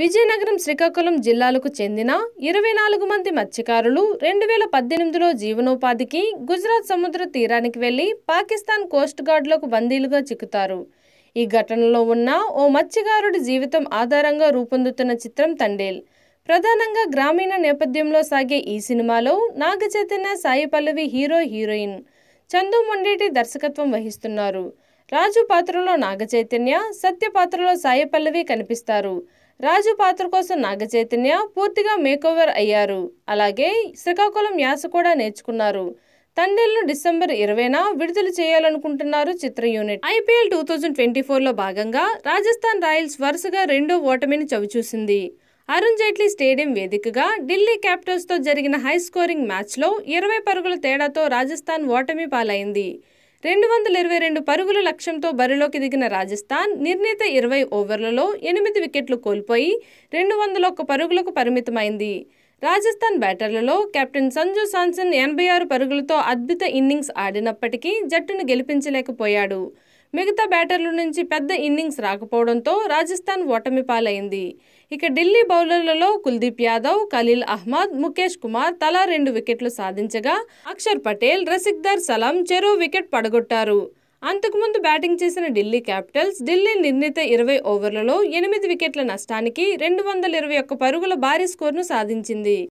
విజయనగరం, శ్రీకాకుళం జిల్లాలకు చెందిన 24 మంది మత్స్యకారులు 2018లో జీవనోపాధికి గుజరాత్ సముద్ర తీరానికి వెళ్లి పాకిస్తాన్ కోస్ట్ గార్డులకు బందీలుగా చిక్కుతారు. ఈ ఘటనలో ఉన్న ఓ మత్స్యకారుడి జీవితం ఆధారంగా రూపొందుతున్న చిత్రం తండేల్. ప్రధానంగా గ్రామీణ నేపథ్యంలో సాగే ఈ సినిమాలో నాగ చైతన్య, సాయి పల్లవి హీరో హీరోయిన్, చందు మొండేటి దర్శకత్వం వహిస్తున్నారు. రాజు పాత్రలో నాగ చైతన్య, సత్య పాత్రలో సాయి పల్లవి కనిపిస్తారు. రాజు పాత్ర కోసం నాగ చైతన్య పూర్తిగా మేకోవర్ అయ్యారు. అలాగే శ్రీకాకుళం యాస కూడా నేర్చుకున్నారు. తండేల్ను డిసెంబర్ 20న విడుదల చేయాలనుకుంటున్నారు చిత్ర యూనిట్. IPL 2024లో భాగంగా రాజస్థాన్ రాయల్స్ వరుసగా రెండో ఓటమిని చవిచూసింది. అరుణ్ జైట్లీ స్టేడియం వేదికగా ఢిల్లీ క్యాపిటల్స్తో జరిగిన హై స్కోరింగ్ మ్యాచ్లో 20 పరుగుల తేడాతో రాజస్థాన్ ఓటమి పాలైంది. 222 పరుగుల లక్ష్యంతో బరిలోకి దిగిన రాజస్థాన్ నిర్ణీత 20 ఓవర్లలో 8 వికెట్లు కోల్పోయి 201 పరుగులకు పరిమితమైంది. రాజస్థాన్ బ్యాటర్లలో కెప్టెన్ సంజు శాంసన్ 86 పరుగులతో అద్భుత ఇన్నింగ్స్ ఆడినప్పటికీ జట్టును గెలిపించలేకపోయాడు. మిగతా బ్యాటర్ల నుంచి పెద్ద ఇన్నింగ్స్ రాకపోవడంతో రాజస్థాన్ ఓటమి పాలైంది. ఇక ఢిల్లీ బౌలర్లలో కుల్దీప్ యాదవ్, ఖలీల్ అహ్మద్, ముఖేష్ కుమార్ తలా 2 వికెట్లు సాధించగా అక్షర్ పటేల్, రసిక్దార్ సలాం చెరో వికెట్ పడగొట్టారు. అంతకుముందు బ్యాటింగ్ చేసిన ఢిల్లీ క్యాపిటల్స్ ఢిల్లీ నిర్ణీత 20 ఓవర్లలో 8 వికెట్ల నష్టానికి 221 పరుగుల భారీ స్కోర్ను సాధించింది.